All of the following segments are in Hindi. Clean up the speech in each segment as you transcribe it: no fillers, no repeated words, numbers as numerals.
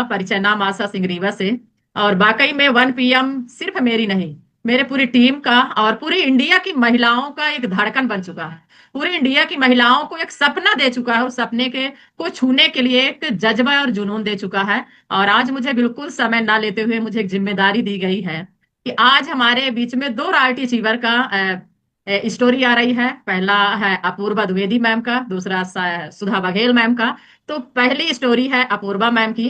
परिचय नाम आशा सिंह रीवा से। और वाकई में 1 PM सिर्फ मेरी नहीं, मेरे पूरी टीम का और पूरी इंडिया की महिलाओं का एक धड़कन बन चुका है। पूरी इंडिया की महिलाओं को एक सपना दे चुका है, उस सपने के को छूने के लिए एक जज्बा और जुनून दे चुका है। और आज मुझे बिल्कुल समय ना लेते हुए मुझे एक जिम्मेदारी दी गई है कि आज हमारे बीच में दो रॉयल्टी अचीवर का स्टोरी आ रही है। पहला है अपूर्वा द्विवेदी मैम का, दूसरा सुधा बघेल मैम का। तो पहली स्टोरी है अपूर्वा मैम की,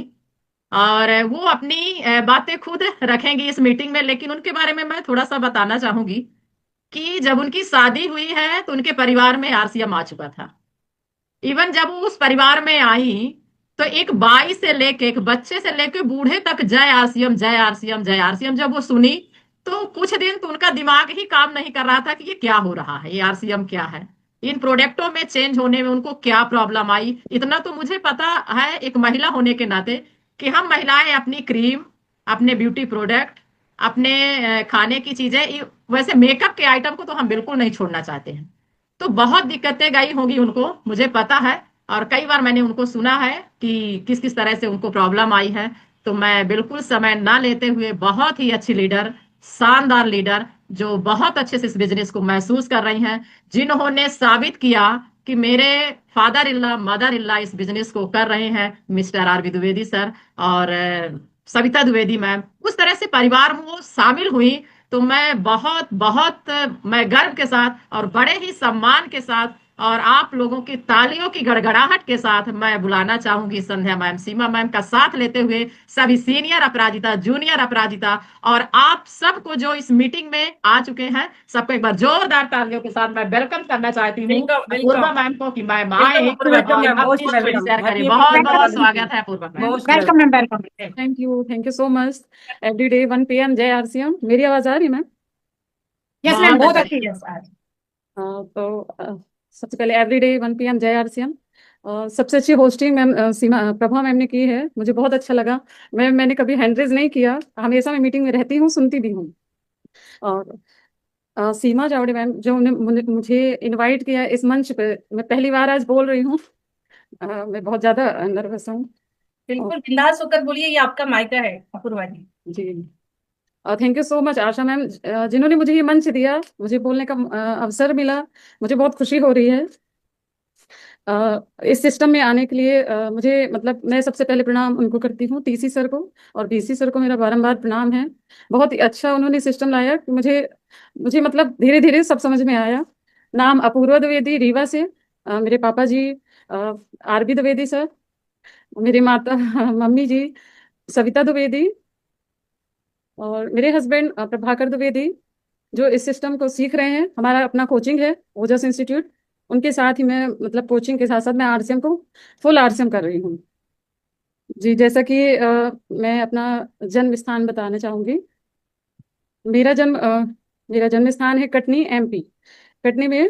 और वो अपनी बातें खुद रखेंगी इस मीटिंग में, लेकिन उनके बारे में मैं थोड़ा सा बताना चाहूंगी कि जब उनकी शादी हुई है तो उनके परिवार में आरसीएम आ चुका था। इवन जब वो उस परिवार में आई तो एक बाई से लेके, एक बच्चे से लेके बूढ़े तक जय आरसीएम जय आरसीएम जय आरसीएम जब वो सुनी, तो कुछ दिन तो उनका दिमाग ही काम नहीं कर रहा था कि ये क्या हो रहा है, ये आरसीएम क्या है, इन प्रोडक्टों में चेंज होने में उनको क्या प्रॉब्लम आई। इतना तो मुझे पता है एक महिला होने के नाते कि हम महिलाएं अपनी क्रीम, अपने ब्यूटी प्रोडक्ट, अपने खाने की चीजें, वैसे मेकअप के आइटम को तो हम बिल्कुल नहीं छोड़ना चाहते हैं। तो बहुत दिक्कतें गई होंगी उनको, मुझे पता है। और कई बार मैंने उनको सुना है कि किस किस तरह से उनको प्रॉब्लम आई है। तो मैं बिल्कुल समय ना लेते हुए, बहुत ही अच्छी लीडर, शानदार लीडर, जो बहुत अच्छे से इस बिजनेस को महसूस कर रही हैं, जिन्होंने साबित किया कि मेरे फादर इल्ला मदर इल्ला इस बिजनेस को कर रहे हैं, Mister R B Dwivedi sir और सविता द्विवेदी मैम, उस तरह से परिवार में वो शामिल हुई। तो मैं बहुत बहुत मैं गर्व के साथ और बड़े ही सम्मान के साथ और आप लोगों की तालियों की गड़गड़ाहट के साथ मैं बुलाना चाहूंगी संध्या मैम, सीमा मैम का साथ लेते हुए सभी सीनियर अपराजिता, जूनियर अपराजिता और आप सबको जो इस मीटिंग में आ चुके हैं, सबको एक बार जोरदार तालियों के साथ मैं वेलकम करना चाहती हूँ वेलकम अपूर्वा वेलकम मैम को कि मैम वेलकम आए वेलकम और मैम, मोस्ट अपनी स्टोरी वेलकम, शेयर करें। हैप्पी बहुत अपूर्वा बहुत जयंती, स्वागत है Apurva ma'am. Most welcome ma'am, welcome. Welcome. Thank you so much. Every day 1 PM जय आरसीएम। मेरी आवाज आ रही है मैम? यस मैम, बहुत बहुत अच्छे। अच्छी है आज। सबसे पहले एवरी डे 1 PM जय आरसीएम। सबसे अच्छी होस्टिंग मैम सीमा प्रभा मैम ने की है, मुझे बहुत अच्छा लगा। मैंने कभी हैंड रेज नहीं किया, हमेशा मैं मीटिंग में रहती हूँ, सुनती भी हूँ। और सीमा जावड़े मैम जो मुझे इनवाइट किया इस मंच पे, मैं पहली बार आज बोल रही हूँ। मैं बहुत ज्यादा नर्वस हूँ। बिल्कुल बिंदास होकर बोलिए, ये आपका मायका है अपूर्वा जी। जी, thank you so much Asha ma'am, जिन्होंने मुझे ये मंच दिया, मुझे बोलने का अवसर मिला। मुझे बहुत खुशी हो रही है इस सिस्टम में आने के लिए। मुझे मतलब मैं सबसे पहले प्रणाम उनको करती हूँ, टीसी सर को और बीसी सर को मेरा बारंबार प्रणाम है। बहुत ही अच्छा उन्होंने सिस्टम लाया कि मुझे मुझे मतलब धीरे धीरे सब समझ में आया। नाम अपूर्वा द्विवेदी, रीवा से। मेरे पापा जी आरबी द्विवेदी सर, मेरी माता मम्मी जी सविता द्विवेदी, और मेरे हस्बैंड प्रभाकर द्विवेदी, जो इस सिस्टम को सीख रहे हैं। हमारा अपना कोचिंग है ओजस इंस्टीट्यूट, उनके साथ ही मैं मतलब कोचिंग के साथ साथ मैं आरसीएम को फुल आरसीएम कर रही हूँ। जी, जैसा कि मैं अपना जन्म स्थान बताना चाहूँगी। मेरा जन्म मेरा जन्म स्थान है कटनी, एमपी। कटनी में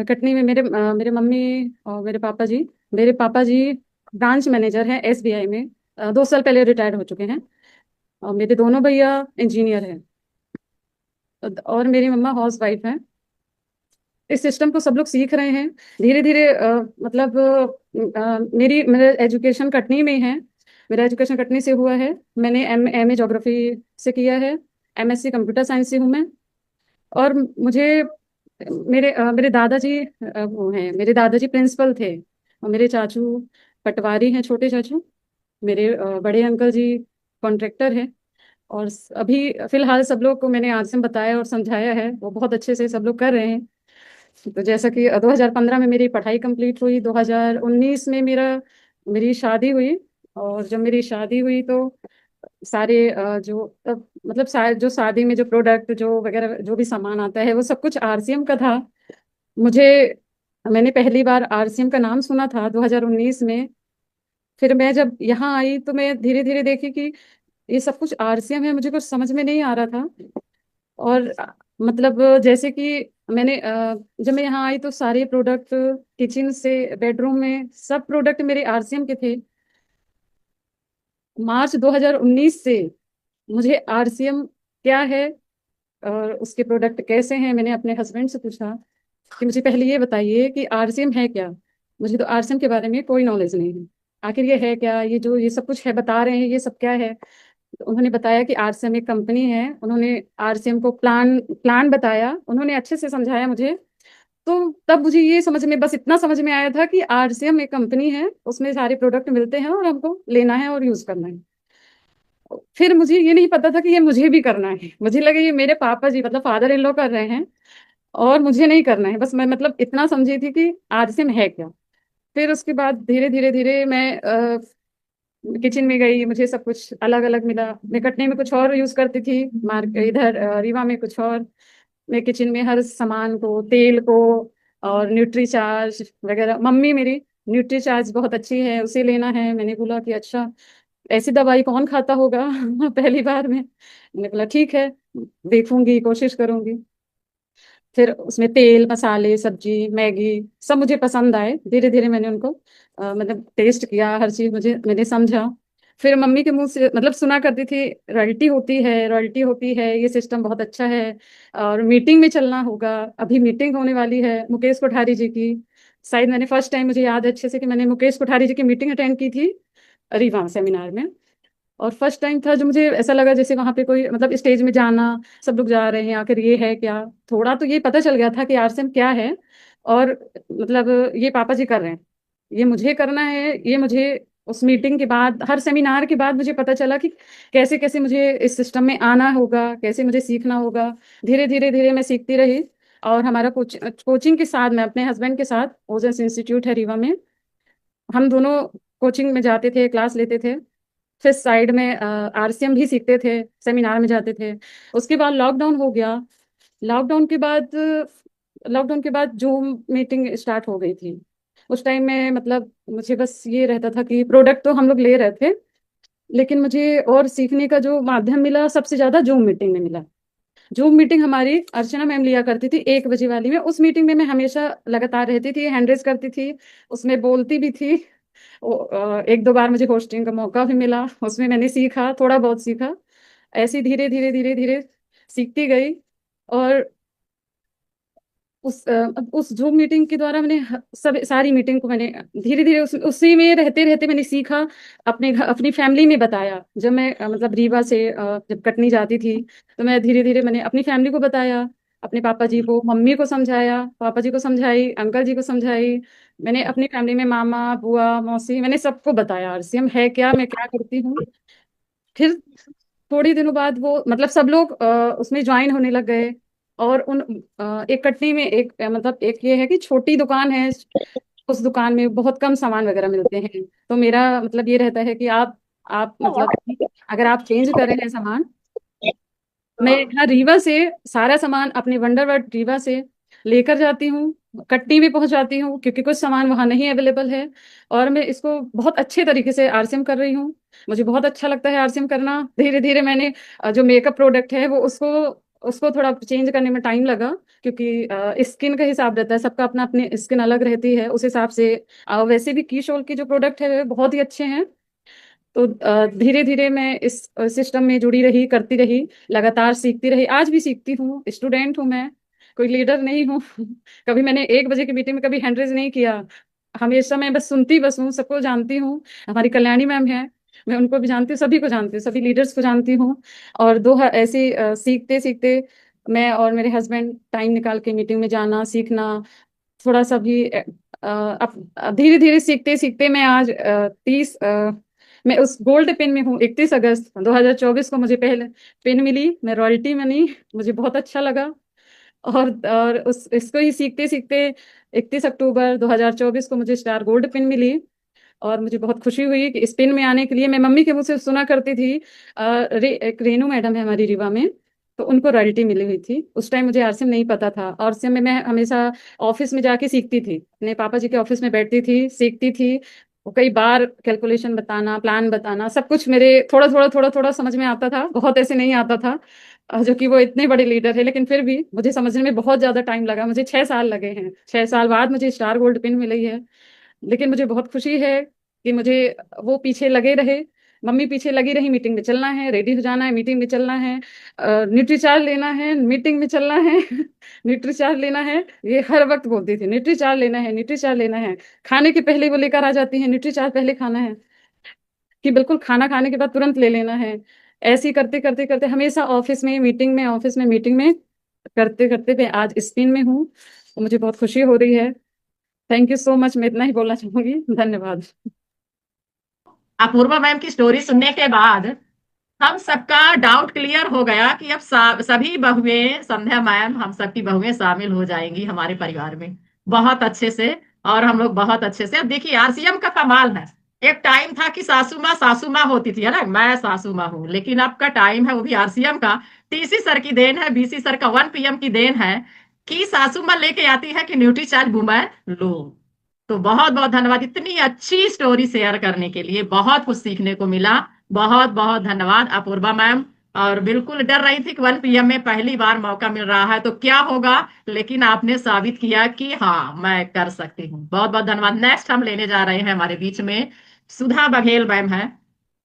कटनी में मेरे मम्मी और मेरे पापा जी ब्रांच मैनेजर हैं एसबीआई में। 2 साल पहले रिटायर्ड हो चुके हैं। और मेरे दोनों भैया इंजीनियर हैं, और मेरी मम्मा हाउस वाइफ हैं। इस सिस्टम को सब लोग सीख रहे हैं धीरे धीरे। मतलब मेरा एजुकेशन कटनी में है। मेरा एजुकेशन कटनी से हुआ है। मैंने एम ए जोग्राफी से किया है। एमएससी कंप्यूटर साइंस से हूँ मैं। और मुझे मेरे दादाजी वो हैं, मेरे दादाजी प्रिंसिपल थे। और मेरे चाचू पटवारी हैं, छोटे चाचू। मेरे बड़े अंकल जी कॉन्ट्रैक्टर हैं। और अभी फिलहाल सब लोग को मैंने आज से बताया और समझाया है, वो बहुत अच्छे से सब लोग कर रहे हैं। तो जैसा कि 2015 में मेरी पढ़ाई कंप्लीट हुई, 2019 में मेरी शादी हुई। और जब मेरी शादी हुई तो सारे मतलब जो शादी में जो प्रोडक्ट जो वगैरह जो भी सामान आता है वो सब कुछ आरसीएम का था। मुझे मैंने पहली बार आरसीएम का नाम सुना था 2019 में। फिर मैं जब यहाँ आई तो मैं धीरे धीरे देखी कि ये सब कुछ आरसीएम है, मुझे कुछ समझ में नहीं आ रहा था। और मतलब जैसे कि जब मैं यहाँ आई तो सारे प्रोडक्ट किचन से बेडरूम में सब प्रोडक्ट मेरे आरसीएम के थे। मार्च 2019 से मुझे आरसीएम क्या है और उसके प्रोडक्ट कैसे हैं, मैंने अपने हस्बैंड से पूछा कि मुझे पहले ये बताइए कि आरसीएम है क्या। मुझे तो आरसीएम के बारे में कोई नॉलेज नहीं है। आखिर ये है क्या, ये जो ये सब कुछ है बता रहे हैं, ये सब क्या है। तो उन्होंने बताया कि आरसीएम एक कंपनी है। उन्होंने आरसीएम को प्लान प्लान बताया, उन्होंने अच्छे से समझाया मुझे। तो तब मुझे ये समझ में, बस इतना समझ में आया था कि आरसीएम एक कंपनी है, उसमें सारे प्रोडक्ट मिलते हैं और हमको लेना है और यूज करना है। फिर मुझे ये नहीं पता था कि ये मुझे भी करना है। मुझे लगा ये मेरे पापा जी मतलब फादर इन लॉ कर रहे हैं और मुझे नहीं करना है। बस मैं मतलब इतना समझी थी कि आरसीएम है क्या। फिर उसके बाद धीरे धीरे धीरे मैं किचन में गई, मुझे सब कुछ अलग अलग मिला। मैं कटनी में कुछ और यूज करती थी, इधर रीवा में कुछ और। मैं किचन में हर सामान को, तेल को और न्यूट्री चार्ज वगैरह, मम्मी मेरी न्यूट्री चार्ज बहुत अच्छी है उसे लेना है। मैंने बोला कि अच्छा, ऐसी दवाई कौन खाता होगा पहली बार में। मैंने बोला ठीक है, देखूंगी, कोशिश करूंगी। फिर उसमें तेल, मसाले, सब्जी, मैगी सब मुझे पसंद आए। धीरे धीरे मैंने उनको मतलब टेस्ट किया, हर चीज मुझे मैंने समझा। फिर मम्मी के मुंह से मतलब सुना करती थी, रॉयल्टी होती है, रॉयल्टी होती है, ये सिस्टम बहुत अच्छा है और मीटिंग में चलना होगा। अभी मीटिंग होने वाली है मुकेश कोठारी जी की। शायद मैंने फर्स्ट टाइम, मुझे याद है अच्छे से कि मैंने मुकेश कोठारी जी की मीटिंग अटेंड की थी रीवा सेमिनार में। और फर्स्ट टाइम था जो मुझे ऐसा लगा जैसे वहां पे कोई मतलब स्टेज में जाना, सब लोग जा रहे हैं, आखिर ये है क्या। थोड़ा तो ये पता चल गया था कि आरसीएम क्या है। और मतलब ये पापा जी कर रहे हैं, ये मुझे करना है। ये मुझे उस मीटिंग के बाद, हर सेमिनार के बाद मुझे पता चला कि कैसे कैसे मुझे इस सिस्टम में आना होगा, कैसे मुझे सीखना होगा। धीरे धीरे धीरे मैं सीखती रही। और हमारा कोचिंग के साथ, मैं अपने हस्बैंड के साथ, ओजेंस इंस्टीट्यूट है रीवा में, हम दोनों कोचिंग में जाते थे, क्लास लेते थे। फिर साइड में आरसीएम भी सीखते थे, सेमिनार में जाते थे। उसके बाद लॉकडाउन हो गया। लॉकडाउन के बाद लॉकडाउन के बाद जूम मीटिंग स्टार्ट हो गई थी। उस टाइम में मतलब मुझे बस ये रहता था कि प्रोडक्ट तो हम लोग ले रहे थे, लेकिन मुझे और सीखने का जो माध्यम मिला सबसे ज्यादा जूम मीटिंग में मिला। जूम मीटिंग हमारी अर्चना मैम लिया करती थी 1 बजे वाली में। उस मीटिंग में मैं हमेशा लगातार रहती थी, हैंड रेज करती थी, उसमें बोलती भी थी। 1-2 बार मुझे होस्टिंग का मौका भी मिला, उसमें मैंने सीखा, थोड़ा बहुत सीखा। ऐसे धीरे धीरे धीरे धीरे सीखती गई। और उस जूम मीटिंग के द्वारा मैंने सब सारी मीटिंग को मैंने धीरे धीरे उसी में रहते रहते मैंने सीखा। अपनी फैमिली में बताया। जब मैं मतलब रीवा से जब कटनी जाती थी, तो मैं धीरे धीरे मैंने अपनी फैमिली को बताया, अपने पापा जी को, मम्मी को समझाया, पापा जी को समझाई, अंकल जी को समझाई। मैंने अपनी फैमिली में मामा, बुआ, मौसी, मैंने सबको बताया आरसीएम है क्या, मैं क्या करती हूँ। फिर थोड़ी दिनों बाद वो मतलब सब लोग उसमें ज्वाइन होने लग गए। और एक कटनी में एक मतलब एक ये है कि छोटी दुकान है, उस दुकान में बहुत कम सामान वगैरह मिलते हैं। तो मेरा मतलब ये रहता है कि आप मतलब अगर आप चेंज कर रहे हैं सामान, मैं यहाँ रीवा से सारा सामान अपने वंडरवर्ड रीवा से लेकर जाती हूँ, कटनी में पहुंचाती हूँ, क्योंकि कुछ सामान वहाँ नहीं अवेलेबल है। और मैं इसको बहुत अच्छे तरीके से आरसीएम कर रही हूँ। मुझे बहुत अच्छा लगता है आरसीएम करना। धीरे धीरे मैंने जो मेकअप प्रोडक्ट है वो उसको उसको थोड़ा चेंज करने में टाइम लगा, क्योंकि स्किन का हिसाब रहता है, सबका अपना अपनी स्किन अलग रहती है, उस हिसाब से वैसे भी की शोल के जो प्रोडक्ट है वे बहुत ही अच्छे हैं। तो धीरे धीरे मैं इस सिस्टम में जुड़ी रही, करती रही, लगातार सीखती रही। आज भी सीखती हूँ, स्टूडेंट हूँ मैं, कोई लीडर नहीं हूँ कभी मैंने 1 बजे की मीटिंग में कभी हैंड रेज नहीं किया। हमेशा मैं बस सुनती बस हूँ, सबको जानती हूँ। हमारी कल्याणी मैम है, मैं उनको भी जानती हूँ, सभी को जानती हूँ, सभी लीडर्स को जानती हूँ। और ऐसे सीखते सीखते मैं और मेरे हस्बैंड टाइम निकाल के मीटिंग में जाना, सीखना, थोड़ा सा भी अब धीरे धीरे सीखते सीखते मैं आज 30 मैं उस गोल्ड पिन में हूँ। 31 अगस्त 2024 को मुझे पहले पिन मिली, मैं रॉयल्टी बनी, मुझे बहुत अच्छा लगा। और उस इसको ही सीखते सीखते 31 अक्टूबर 2024 को मुझे स्टार गोल्ड पिन मिली। और मुझे बहुत खुशी हुई कि इस पिन में आने के लिए मैं मम्मी के मुंह से सुना करती थी। एक रेनू मैडम है हमारी रीवा में, तो उनको रॉयल्टी मिली हुई थी। उस टाइम मुझे आरसीएम नहीं पता था। आरसीएम में मैं हमेशा ऑफिस में जाके सीखती थी, अपने पापा जी के ऑफिस में बैठती थी, सीखती थी। वो कई बार कैलकुलेशन बताना, प्लान बताना, सब कुछ मेरे थोड़ा थोड़ा थोड़ा थोड़ा समझ में आता था, बहुत ऐसे नहीं आता था। जो कि वो इतने बड़े लीडर है, लेकिन फिर भी मुझे समझने में बहुत ज्यादा टाइम लगा। मुझे 6 साल लगे हैं, 6 साल बाद मुझे स्टार गोल्ड पिन मिली है। लेकिन मुझे बहुत खुशी है कि मुझे वो पीछे लगे रहे, मम्मी पीछे लगी रही, मीटिंग में चलना है, रेडी हो जाना है, मीटिंग में चलना है, न्यूट्रीचार्ज लेना है, मीटिंग में चलना है, न्यूट्रीचार्ज लेना है। ये हर वक्त बोलती थी, न्यूट्रीचार्ज लेना है, न्यूट्रीचार्ज लेना है। खाने के पहले वो लेकर आ जाती है, न्यूट्रीचार्ज पहले खाना है, कि बिल्कुल खाना खाने के बाद तुरंत ले लेना है। ऐसे ही करते करते करते हमेशा ऑफिस में मीटिंग में करते करते मैं आज स्पेन में हूँ, तो मुझे बहुत खुशी हो रही है। थैंक यू सो मच, मैं इतना ही बोलना चाहूंगी, धन्यवाद। अपूर्वा मैम की स्टोरी सुनने के बाद हम सबका डाउट क्लियर हो गया कि अब सभी बहुएं, संध्या मैम, हम सबकी बहुएं शामिल हो जाएंगी हमारे परिवार में बहुत अच्छे से। और हम लोग बहुत अच्छे से, अब देखिए आरसीएम का कमाल है। एक टाइम था कि सासू माँ होती थी, है ना, मैं सासू माँ हूँ, लेकिन अब का टाइम है वो भी आरसीएम का। टीसी सर की देन है, बीसी सर का 1 PM की देन है कि सासू माँ लेके आती है कि न्यूट्री चार्ज बुमाए लो। तो बहुत बहुत धन्यवाद इतनी अच्छी स्टोरी शेयर करने के लिए, बहुत कुछ सीखने को मिला। बहुत बहुत धन्यवाद अपूर्वा मैम। और बिल्कुल डर रही थी कि 1 PM में पहली बार मौका मिल रहा है तो क्या होगा, लेकिन आपने साबित किया कि हाँ मैं कर सकती हूँ। बहुत बहुत धन्यवाद। नेक्स्ट हम लेने जा रहे हैं हमारे बीच में सुधा बघेल मैम है,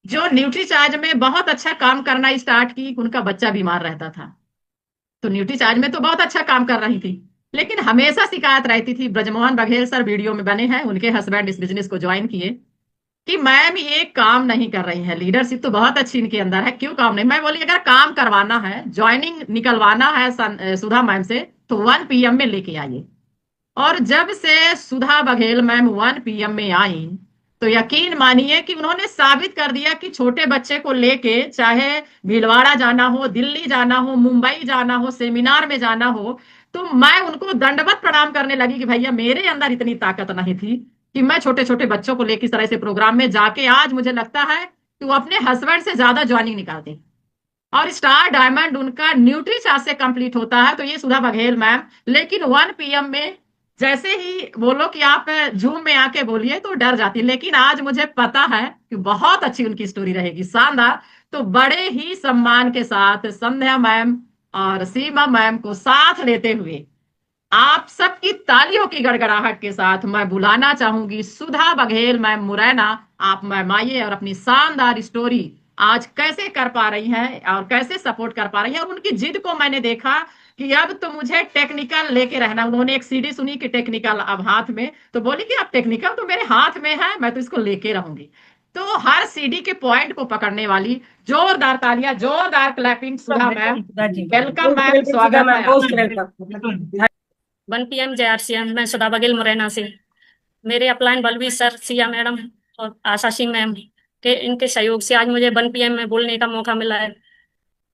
जो न्यूट्री चार्ज में बहुत अच्छा काम करना स्टार्ट की। उनका बच्चा बीमार रहता था, तो न्यूट्री चार्ज में तो बहुत अच्छा काम कर रही थी, लेकिन हमेशा शिकायत रहती थी। ब्रजमोहन बघेल सर वीडियो में बने हैं, उनके हस्बैंड इस बिजनेस को ज्वाइन किए, कि मैम ये काम नहीं कर रही है, लीडरशिप तो बहुत अच्छी इनके अंदर है, क्यों काम नहीं। मैं बोली अगर काम करवाना है, ज्वाइनिंग निकलवाना है सुधा मैम से, तो 1 PM में लेके आइए। और जब से सुधा बघेल मैम 1 PM में आई, तो यकीन मानिए कि उन्होंने साबित कर दिया कि छोटे बच्चे को लेके चाहे भीलवाड़ा जाना हो, दिल्ली जाना हो, मुंबई जाना हो, सेमिनार में जाना हो, तो मैं उनको दंडवत प्रणाम करने लगी कि भैया मेरे अंदर इतनी ताकत नहीं थी कि मैं छोटे छोटे बच्चों को लेकर इस तरह से प्रोग्राम में जाके, आज मुझे लगता है कि वो अपने हस्बैंड से ज्यादा ज्वाइनिंग निकालते। और स्टार डायमंड उनका न्यूट्री चार्ज से कंप्लीट होता है, तो ये सुधा बघेल मैम। लेकिन 1 PM में जैसे ही बोलो कि आप जूम में आके बोलिए तो डर जाती, लेकिन आज मुझे पता है कि बहुत अच्छी उनकी स्टोरी रहेगी, शानदार। तो बड़े ही सम्मान के साथ संध्या मैम और सीमा मैम को साथ लेते हुए आप सबकी तालियों की गड़गड़ाहट के साथ मैं बुलाना चाहूंगी सुधा बघेल मैम मुरैना। आप मैम आइए और अपनी शानदार स्टोरी आज कैसे कर पा रही हैं और कैसे सपोर्ट कर पा रही हैं। और उनकी जिद को मैंने देखा कि अब तो मुझे टेक्निकल लेके रहना। उन्होंने एक सीडी सुनी कि टेक्निकल अब हाथ में, तो बोली कि अब टेक्निकल तो मेरे हाथ में है, मैं तो इसको लेके रहूंगी। तो हर सीडी के पॉइंट को पकड़ने वाली, जोरदार तालियां, जोरदार क्लैपिंग सुधा मैम। वेलकम मैम, स्वागत है आपका। 1 PM JRCM, मैं सुधा बघेल मुरैना से। मेरे upline Balveer sir, Siya madam और आशा सिंह मैम के इनके सहयोग से आज मुझे 1 PM में बोलने का मौका मिला है।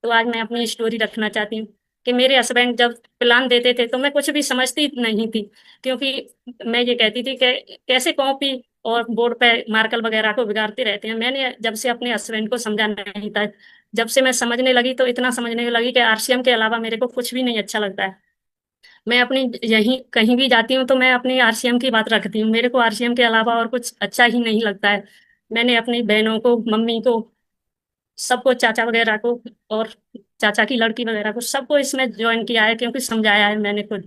तो आज मैं अपनी स्टोरी रखना चाहती हूँ कि मेरे हस्बैंड जब प्लान देते थे तो मैं कुछ भी समझती नहीं थी, क्योंकि मैं ये कहती थी कि कैसे कॉपी और बोर्ड पे मार्कर वगैरह को बिगाड़ते रहते हैं। मैंने जब से अपने हस्बैंड को समझा नहीं था, जब से मैं समझने लगी तो इतना समझने लगी कि आरसीएम के अलावा मेरे को कुछ भी नहीं अच्छा लगता है। मैं अपनी यहीं कहीं भी जाती हूँ तो मैं अपनी आरसीएम की बात रखती हूँ, मेरे को आरसीएम के अलावा और कुछ अच्छा ही नहीं लगता है। मैंने अपनी बहनों को, मम्मी को, सबको, चाचा वगैरह को और चाचा की लड़की वगैरह को, सबको इसमें ज्वाइन किया है, क्योंकि समझाया है मैंने खुद।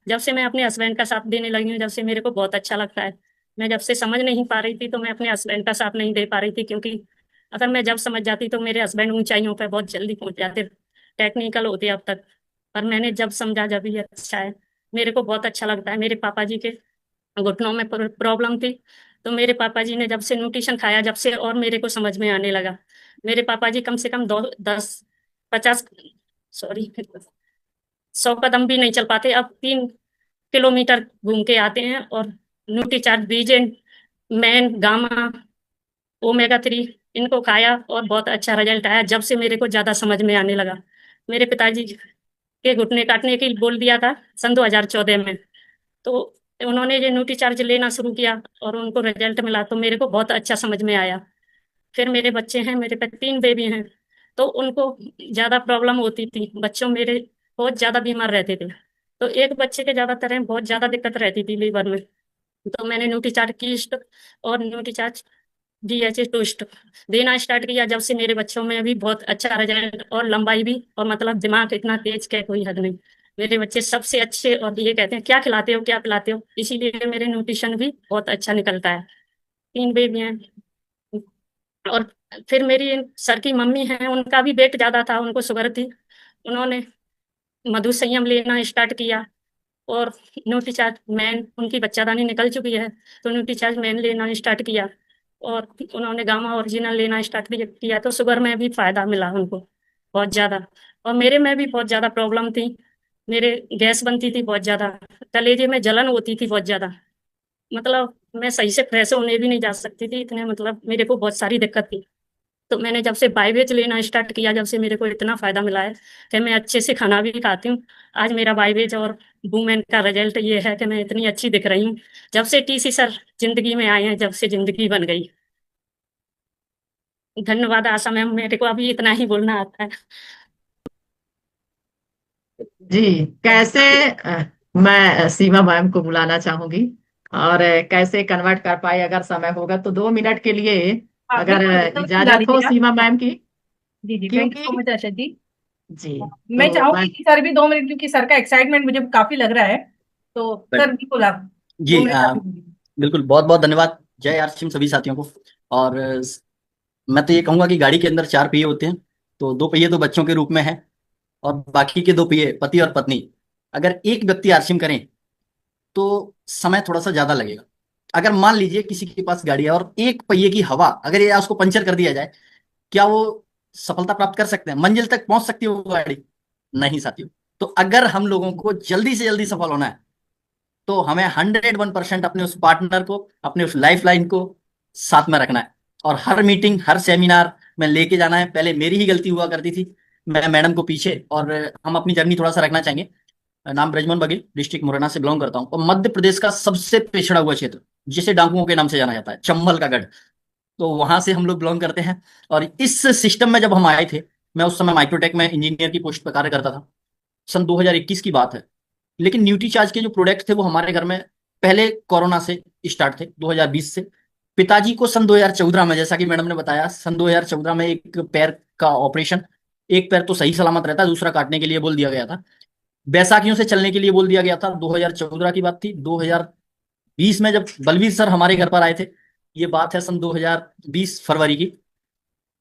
जब से मैं अपने हस्बैंड का साथ देने लगी हूँ, जब से मेरे को बहुत अच्छा लगता है। मैं जब से समझ नहीं पा रही थी तो मैं अपने हस्बैंड का साथ नहीं दे पा रही थी, क्योंकि अगर मैं जब समझ जाती तो मेरे हस्बैंड ऊंचाइयों पर बहुत जल्दी पहुंच जाते, टेक्निकल होते अब तक। पर मैंने जब समझा, जब ही अच्छा है, मेरे को बहुत अच्छा लगता है। मेरे पापा जी के घुटनों में प्रॉब्लम थी, तो मेरे पापा जी ने जब से न्यूट्रिशन खाया, जब से और मेरे को समझ में आने लगा। मेरे पापा जी कम से कम 50 सॉरी 100 कदम भी नहीं चल पाते, अब 3 किलोमीटर घूम के आते हैं। और न्यूट्रीचार्ज, बीजेंट, मैन, गामा, ओमेगा 3 इनको खाया और बहुत अच्छा रिजल्ट आया जब से मेरे को ज्यादा समझ में आने लगा। मेरे पिताजी के घुटने काटने की बोल दिया था सन 2014 में, तो उन्होंने ये न्यूट्रीचार्ज लेना शुरू किया और उनको रिजल्ट मिला, तो मेरे को बहुत अच्छा समझ में आया। फिर मेरे बच्चे हैं, मेरे पे 3 बेबी हैं, तो उनको ज्यादा प्रॉब्लम होती थी, बच्चों मेरे बहुत ज्यादा बीमार रहते थे। तो एक बच्चे के ज्यादातर हैं, बहुत ज्यादा दिक्कत रहती थी लीवर में। तो मैंने न्यूट्रीचार्ज कीस्ट और न्यूट्रीचार्ज DHA टोस्ट देना स्टार्ट किया, जब से मेरे बच्चों में भी बहुत अच्छा रिजल्ट, और लंबाई भी, और मतलब दिमाग इतना तेज का कोई हद नहीं। मेरे बच्चे सबसे अच्छे, और ये कहते हैं क्या खिलाते हो, क्या पिलाते हो, इसीलिए मेरे न्यूट्रिशन भी बहुत अच्छा निकलता है। 3 बेबी हैं और फिर मेरी सर की मम्मी है, उनका भी वेट ज्यादा था, उनको शुगर थी। उन्होंने मधु संयम लेना स्टार्ट किया। और न्यूट्री चार्ज मैन, उनकी बच्चादानी निकल चुकी है, तो न्यूट्री चार्ज मैन लेना स्टार्ट किया। और उन्होंने गामा ओरिजिनल लेना स्टार्ट किया, तो शुगर में भी फायदा मिला उनको बहुत ज्यादा। और मेरे में भी बहुत ज्यादा प्रॉब्लम थी। मेरे गैस बनती थी बहुत ज्यादा, कलेजे में जलन होती थी बहुत ज्यादा। मतलब मैं सही से फ्रेश होने भी नहीं जा सकती थी, इतने मतलब मेरे को बहुत सारी दिक्कत थी। तो मैंने जब से बाइवेज लेना स्टार्ट किया, जब से मेरे को इतना फायदा मिला है कि मैं अच्छे से खाना भी खाती हूँ। आज मेरा बाइवेज और वुमेन का रिजल्ट ये है कि मैं इतनी अच्छी दिख रही हूँ, जब से टीसी सर जिंदगी में आए हैं, जब से जिंदगी बन गई। धन्यवाद आशा मैम, मेरे को अभी इतना ही बोलना आता है। जी। कैसे मैं सीमा मैम को बुलाना चाहूंगी, और कैसे कन्वर्ट कर पाए, अगर समय होगा तो 2 मिनट के लिए हाँ अगर बिल्कुल बिल्कुल बुला इजाजत हो लीजिएगा। सीमा मैम की। जी जी, थैंक यू क्योंकि सो मच आशा जी। जी, मैं तो मैं चाहूंगी कि सर भी 2 मिनट, क्योंकि सर का एक्साइटमेंट मुझे काफी लग रहा है। तो सर बिल्कुल आप दो जी मिनट आप दीजिए। बिल्कुल, बहुत बहुत धन्यवाद। जय आरसीएम सभी साथियों को। और मैं तो ये कहूंगा कि गाड़ी के अंदर 4 पहिए होते हैं, तो 2 पहिए तो बच्चों के रूप में है, और बाकी के 2 पहिए पति और पत्नी। अगर एक व्यक्ति आरसीएम करें तो समय थोड़ा सा ज्यादा लगेगा। अगर मान लीजिए किसी के पास गाड़ी है और 1 पहिए की हवा अगर ये उसको पंचर कर दिया जाए, क्या वो सफलता प्राप्त कर सकते हैं? मंजिल तक पहुंच सकती है वो गाड़ी? नहीं साथियों। तो अगर हम लोगों को जल्दी से जल्दी सफल होना है, तो हमें 101% अपने उस पार्टनर को, अपने उस लाइफ लाइन को साथ में रखना है, और हर मीटिंग, हर सेमिनार में लेके जाना है। पहले मेरी ही गलती हुआ करती थी, मैं मैडम को पीछे, और हम अपनी जर्नी थोड़ा सा रखना चाहेंगे। नाम ब्रजमोहन बघेल, डिस्ट्रिक्ट मुरैना से बिलोंग करता हूँ, और मध्य प्रदेश का सबसे पिछड़ा हुआ क्षेत्र, जिसे डाकुओं के नाम से जाना जाता है, चंबल का गढ़, तो वहां से हम लोग बिलोंग करते हैं। और इस सिस्टम में जब हम आए थे, मैं उस समय माइक्रोटेक में इंजीनियर की पोस्ट पर कार्य करता था। सन 2021 की बात है। लेकिन न्यूट्री चार्ज के जो प्रोडक्ट थे वो हमारे घर में पहले कोरोना से स्टार्ट थे, 2020 से। पिताजी को सन 2014 में, जैसा कि मैडम ने बताया, सन 2014 में एक पैर का ऑपरेशन, एक पैर तो सही सलामत रहता, दूसरा काटने के लिए बोल दिया गया था। बैसाखियों से चलने के लिए बोल दिया गया था। 2014 की बात थी। 2020 में जब बलवीर सर हमारे घर पर आए थे, ये बात है सन 2020 फरवरी की,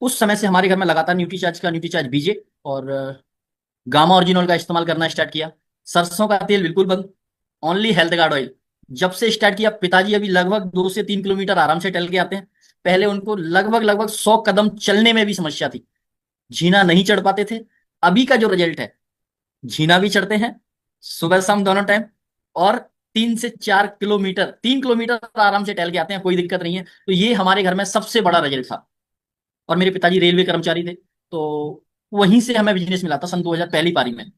उस समय से हमारे घर में लगातार न्यूट्री चार्ज बीजे और गामा ओरिजिनल का इस्तेमाल करना स्टार्ट किया। सरसों का तेल बिल्कुल बंद, ओनली हेल्थ गार्ड ऑयल। जब से स्टार्ट किया, पिताजी अभी लगभग 2 से 3 किलोमीटर आराम से टहल के आते हैं। पहले उनको लगभग लगभग 100 कदम चलने में भी समस्या थी, झीना नहीं चढ़ पाते थे। अभी का जो रिजल्ट है, झीना भी चढ़ते हैं सुबह शाम दोनों टाइम, और 3 से 4 किलोमीटर, 3 किलोमीटर आराम से टहल के आते हैं, कोई दिक्कत नहीं है। तो ये हमारे घर में सबसे बड़ा रिजल्ट था। और मेरे पिताजी रेलवे कर्मचारी थे, तो वहीं से हमें बिजनेस मिला था सन 2000 पहली पारी में।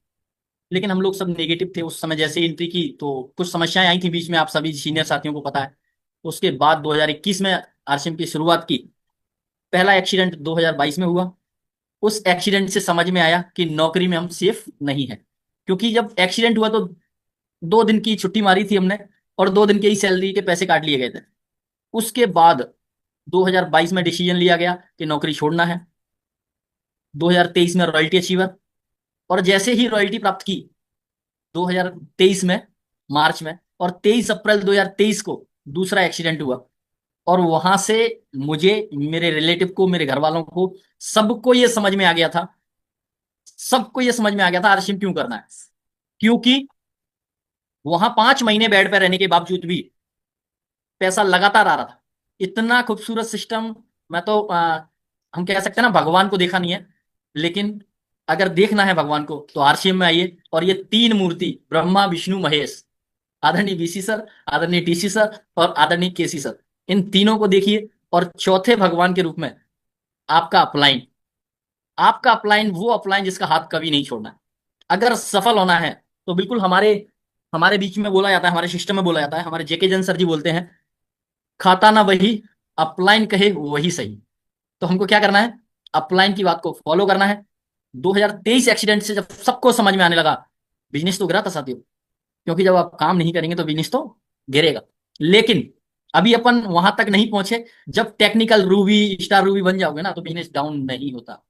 लेकिन हम लोग सब नेगेटिव थे उस समय। जैसे एंट्री की तो कुछ समस्याएं आई थी बीच में, आप सभी सीनियर साथियों को पता है। उसके बाद 2021 में आरसीएम की शुरुआत की। पहला एक्सीडेंट 2022 में हुआ। उस एक्सीडेंट से समझ में आया कि नौकरी में हम सेफ नहीं है, क्योंकि जब एक्सीडेंट हुआ तो 2 दिन की छुट्टी मारी थी हमने, और 2 दिन के ही सैलरी के पैसे काट लिए गए थे। उसके बाद 2022 में डिसीजन लिया गया कि नौकरी छोड़ना है। 2023 में रॉयल्टी अचीवर, और जैसे ही रॉयल्टी प्राप्त की 2023 में मार्च में, और 23 अप्रैल 2023 को दूसरा एक्सीडेंट हुआ। और वहां से मुझे, मेरे रिलेटिव को, मेरे घर वालों को, सबको ये समझ में आ गया था, सबको ये समझ में आ गया था आरसीएम क्यों करना है। क्योंकि वहां 5 महीने बेड पर रहने के बावजूद भी पैसा लगातार आ रहा था। इतना खूबसूरत सिस्टम। मैं तो हम कह सकते हैं ना, भगवान को देखा नहीं है, लेकिन अगर देखना है भगवान को तो आरसीएम में आइए। और ये 3 मूर्ति, ब्रह्मा विष्णु महेश, आदरणीय बीसी सर, आदरणीय टीसी सर, और आदरणीय केसी सर, इन तीनों को देखिए। और चौथे भगवान के रूप में आपका अपलाइन, आपका अपलाइन, वो अपलाइन जिसका हाथ कभी नहीं छोड़ना है। अगर सफल होना है तो बिल्कुल हमारे हमारे बीच में बोला जाता है, हमारे सिस्टम में बोला जाता है, हमारे जेके जैन सर जी बोलते हैं, खाता ना वही, अपलाइन कहे वही सही। तो हमको क्या करना है? अपलाइन की बात को फॉलो करना है। 2023 एक्सीडेंट से जब सबको समझ में आने लगा, बिजनेस तो गिरा था साथियों, क्योंकि जब आप काम नहीं करेंगे तो बिजनेस तो गिरेगा। लेकिन अभी अपन वहां तक नहीं पहुंचे। जब टेक्निकल रूबी, स्टार रूबी बन जाओगे ना, तो बिजनेस डाउन नहीं होता।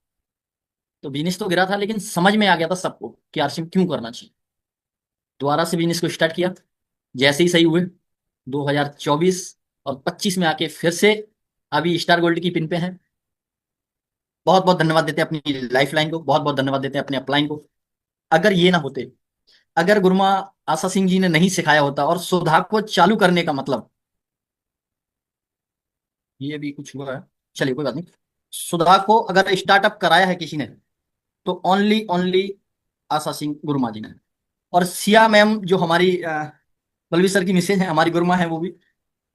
तो बिजनेस तो गिरा था, लेकिन समझ में आ गया था सबको कि आरसीएम क्यों करना चाहिए। दोबारा से बिजनेस को स्टार्ट किया। जैसे ही सही हुए 2024 और 25 में आके फिर से अभी स्टार गोल्ड की पिन पे हैं। बहुत बहुत धन्यवाद देते हैं अपनी लाइफ लाइन को, बहुत बहुत धन्यवाद देते हैं अपने अपलाइन को। अगर ये ना होते, अगर गुरुमा आशा सिंह जी ने नहीं सिखाया होता और सुधा को चालू करने का मतलब, ये भी कुछ हुआ है, चलिए कोई बात नहीं, सुधा को अगर स्टार्टअप कराया है किसी ने तो ओनली ओनली आशा सिंह गुरुमा जी ने। और सिया मैम जो हमारी बलवीर सर की मिसेज है, हमारी गुरुमा है वो भी,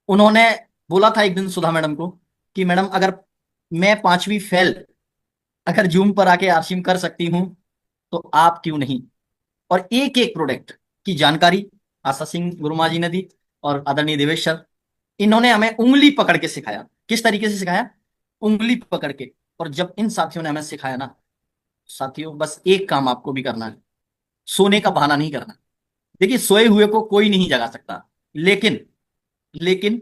उन्होंने बोला था एक दिन सुधा मैडम को कि मैडम अगर मैं 5वीं फेल अगर जूम पर आके आरसीएम कर सकती हूँ तो आप क्यों नहीं। और एक एक प्रोडक्ट की जानकारी आशा सिंह गुरुमा जी ने दी और आदरणीय देवेश सर, इन्होंने हमें उंगली पकड़ के सिखाया। किस तरीके से सिखाया? उंगली पकड़ के। और जब इन साथियों ने हमें सिखाया ना, साथियों बस एक काम आपको भी करना है, सोने का बहाना नहीं करना। देखिए सोए हुए को कोई नहीं जगा सकता, लेकिन लेकिन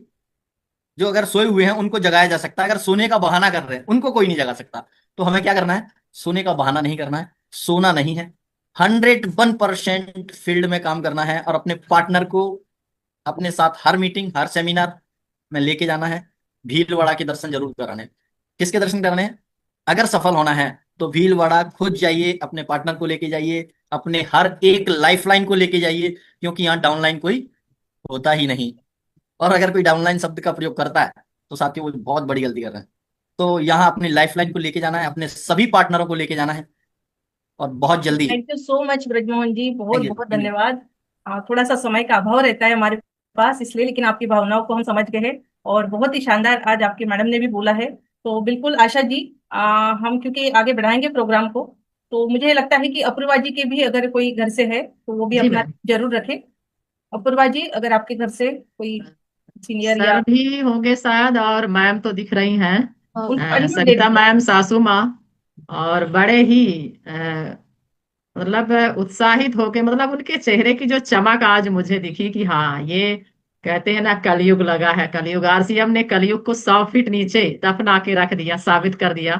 जो अगर सोए हुए हैं उनको जगाया जा सकता है। अगर सोने का बहाना कर रहे हैं उनको कोई नहीं जगा सकता। तो हमें क्या करना है? सोने का बहाना नहीं करना है, सोना नहीं है, 101% फील्ड में काम करना है और अपने पार्टनर को अपने साथ हर मीटिंग हर सेमिनार में लेके जाना है। भीलवाड़ा के दर्शन जरूर कराने हैं। किसके दर्शन कराने हैं? अगर सफल होना है तो भीलवाड़ा खुद जाइए, अपने पार्टनर को लेके जाइए, अपने हर एक लाइफलाइन को लेके जाइए, क्योंकि यहाँ डाउनलाइन कोई होता ही नहीं। और अगर कोई डाउनलाइन शब्द का प्रयोग करता है तो साथियों वो बहुत बड़ी गलती कर रहे हैं। तो यहाँ अपनी लाइफलाइन को लेके जाना है, अपने सभी पार्टनरों को लेके जाना है और बहुत जल्दी। Thank you so much Brajmohan ji, बहुत थैंक यू बहुत थैंक यू। धन्यवाद। थोड़ा सा समय का अभाव रहता है हमारे पास इसलिए, लेकिन आपकी भावनाओं को हम समझ गए हैं और बहुत ही शानदार आज आपकी मैडम ने भी बोला है। तो बिल्कुल आशा जी, हम क्योंकि आगे बढ़ाएंगे प्रोग्राम को, तो मुझे लगता है कि अपूर्वा जी के भी अगर कोई घर से है तो वो भी जी अपना मैम। जरूर रखें। अपूर्वा जी, अगर आपके घर से कोई सीनियर या सर भी होंगे शायद, और मैम तो दिख रही हैं, उनको अनम्यूट दे सरिता दीजिए। मैम, सासू माँ, और बड़े ही मतलब उत्साहित होके, मतलब उनके चेहरे की जो चमक आज मुझे दिखी कि हाँ, ये कहते हैं ना कलयुग लगा है, कलयुग। आरसीएम ने कलयुग को 100 फीट नीचे दफना के रख दिया, साबित कर दिया